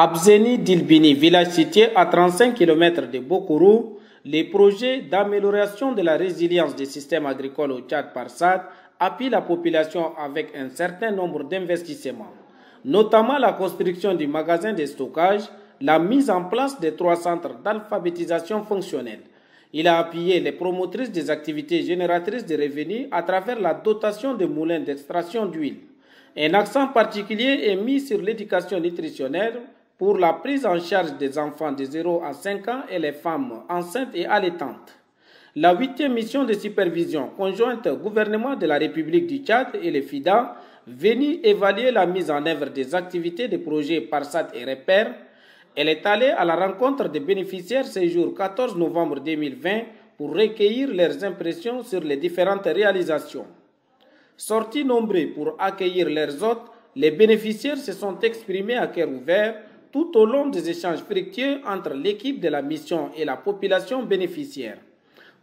Abzeni Dilbini, village situé à 35 km de Bokoro, les projets d'amélioration de la résilience des systèmes agricoles au Tchad par SAD appuient la population avec un certain nombre d'investissements, notamment la construction du magasin de stockage, la mise en place des 3 centres d'alphabétisation fonctionnels. Il a appuyé les promotrices des activités génératrices de revenus à travers la dotation de moulins d'extraction d'huile. Un accent particulier est mis sur l'éducation nutritionnelle pour la prise en charge des enfants de 0 à 5 ans et les femmes enceintes et allaitantes. La 8e mission de supervision conjointe gouvernement de la République du Tchad et le FIDA venue évaluer la mise en œuvre des activités des projets PARSAT et REPER. Elle est allée à la rencontre des bénéficiaires ce jour 14 novembre 2020 pour recueillir leurs impressions sur les différentes réalisations. Sortis nombreux pour accueillir leurs hôtes, les bénéficiaires se sont exprimés à cœur ouvert tout au long des échanges fructueux entre l'équipe de la mission et la population bénéficiaire.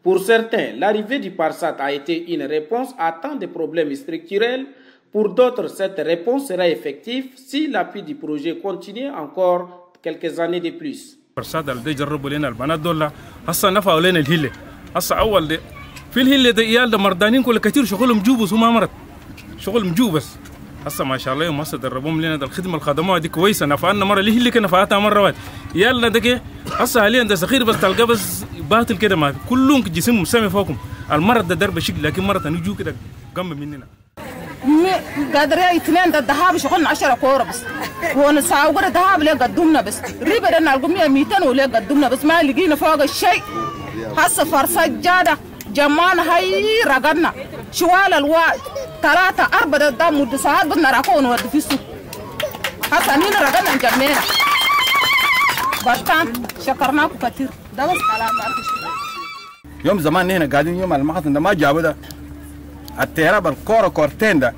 Pour certains, l'arrivée du PARSAT a été une réponse à tant de problèmes structurels. Pour d'autres, cette réponse sera effective si l'appui du projet continue encore quelques années de plus. PARSAT ده يجربوا لنا البنات دول هسه نفعوا لنا الهله هسه اول ده في الهله ده عيال ده مردانين كل كثير شغلهم جوبس وما مرض شغل مجوبس هسه ما شاء الله يوم هسه دربوهم لنا ده الخدمه الخدمات دي كويسه نفعنا مره ليه اللي كنا نفعتها مره واحده يلا ده هسه حاليا ده صغير بس تلقى بس باطل كده ما كلهم جسمهم مسامي فوقهم المرض ده درب شكل لكن مره نجوا كده جنب مننا قادر اثنين ده الذهب شغلنا 10 كوره بس ونساوي الذهب اللي قدمنا بس ريبه ده نلقى 200 ولا قدمنا بس ما لقينا فوق الشيء هسه فرصه جاده جمان هي رقدنا شوال الوقت 3 4 ده مد ساعات بدنا راكون ود في السوق هسه نين رقدنا جمينا بطان شكرناكم كثير ده بس كلام يوم زمان هنا قاعدين يوم المحطه ده ما جابوا ده التهرب الكورة كورتين ده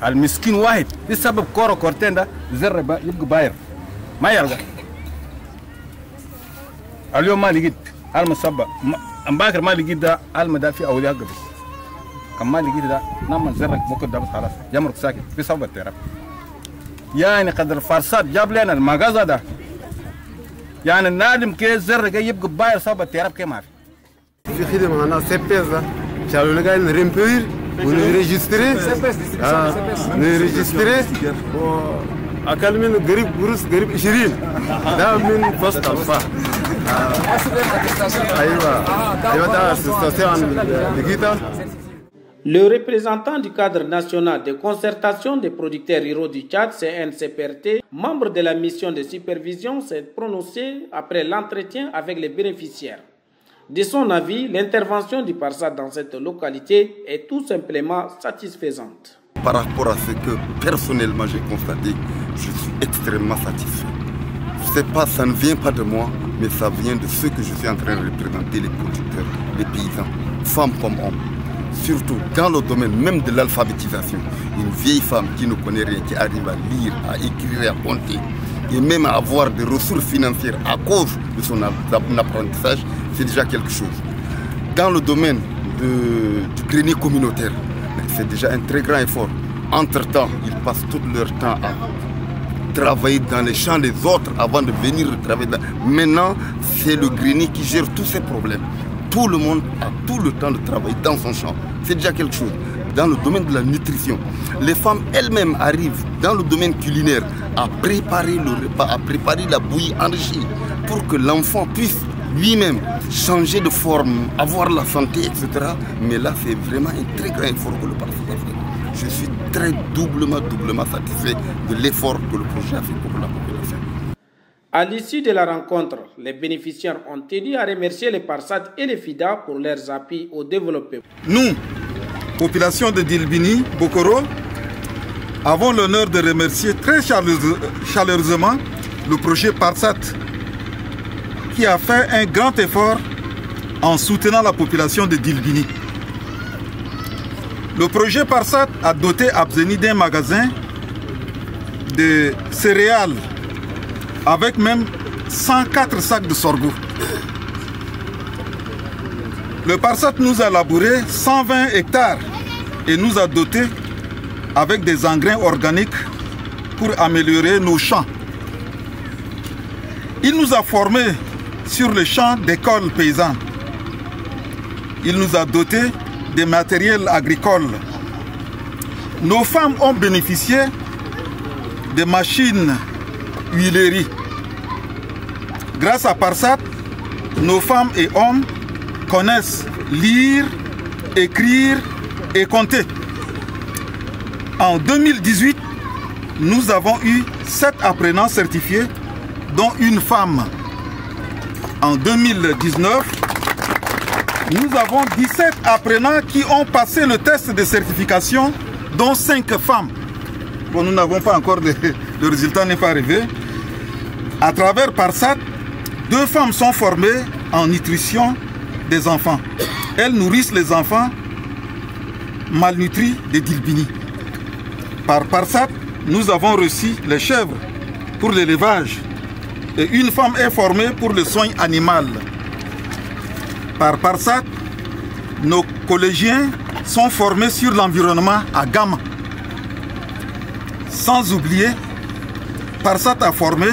المسكين واحد بسبب كورة كورتين ده زر يبقى باير ما يلقى اليوم ما لقيت المصبة امباكر ما لقيت ده المدافع اولياء قبل كم ما لقيت ده نعم زرك ممكن ده بس خلاص يمرق ساكت بسبب التهرب يعني قدر الفرصات جاب لنا المغازة ده يعني النادم كي زر يبقى باير سبب التهرب كي ما في خدمة هنا سيبيز ده شالوا لنا قاعدين نرمبير ونريجستري وأكل من قريب قرص قريب 20 ده من فصل الفا أيوة ده association لقيتها. Le représentant du cadre national de concertation des producteurs ruraux du Tchad, CNCPRT, membre de la mission de supervision, s'est prononcé après l'entretien avec les bénéficiaires. De son avis, l'intervention du PARSAT dans cette localité est tout simplement satisfaisante. Par rapport à ce que personnellement j'ai constaté, je suis extrêmement satisfait. Je ne sais pas, ça ne vient pas de moi, mais ça vient de ceux que je suis en train de représenter, les producteurs, les paysans, femmes comme hommes. Surtout dans le domaine même de l'alphabétisation. Une vieille femme qui ne connaît rien, qui arrive à lire, à écrire et à compter, et même à avoir des ressources financières à cause de son apprentissage, c'est déjà quelque chose. Dans le domaine du grenier communautaire, c'est déjà un très grand effort. Entre-temps, ils passent tout leur temps à travailler dans les champs des autres avant de venir travailler. Maintenant, c'est le grenier qui gère tous ces problèmes. Tout le monde a tout le temps de travailler dans son champ. C'est déjà quelque chose. Dans le domaine de la nutrition, les femmes elles-mêmes arrivent dans le domaine culinaire à préparer le repas, à préparer la bouillie enrichie pour que l'enfant puisse lui-même changer de forme, avoir la santé, etc. Mais là, c'est vraiment un très grand effort que le PARSAT a fait. Je suis très doublement satisfait de l'effort que le projet a fait pour la population. À l'issue de la rencontre, les bénéficiaires ont tenu à remercier les PARSAT et les FIDA pour leurs appuis au développement. Nous, population de Dilbini, Bokoro, avons l'honneur de remercier très chaleureusement le projet PARSAT qui a fait un grand effort en soutenant la population de Dilbini. Le projet PARSAT a doté Abzeni d'un magasin de céréales avec même 104 sacs de sorgho. Le PARSAT nous a labouré 120 hectares et nous a dotés avec des engrais organiques pour améliorer nos champs. Il nous a formés sur le champ d'écoles paysannes. Il nous a dotés de matériel agricole. Nos femmes ont bénéficié de machines huileries. Grâce à Parsat, nos femmes et hommes connaissent lire, écrire et compter. En 2018, nous avons eu 7 apprenants certifiés, dont une femme. En 2019, nous avons 17 apprenants qui ont passé le test de certification, dont 5 femmes. Bon, nous n'avons pas encore le résultat n'est pas arrivé. À travers Parsat, 2 femmes sont formées en nutrition des enfants. Elles nourrissent les enfants malnutris de Dilbini. Par Parsat, nous avons reçu les chèvres pour l'élevage et une femme est formée pour le soin animal. Par Parsat, nos collégiens sont formés sur l'environnement à Gama. Sans oublier, Parsat a formé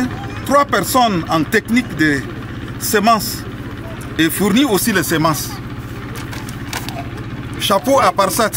3 personnes en technique de semences et fournit aussi les semences. Chapeau à Parsat.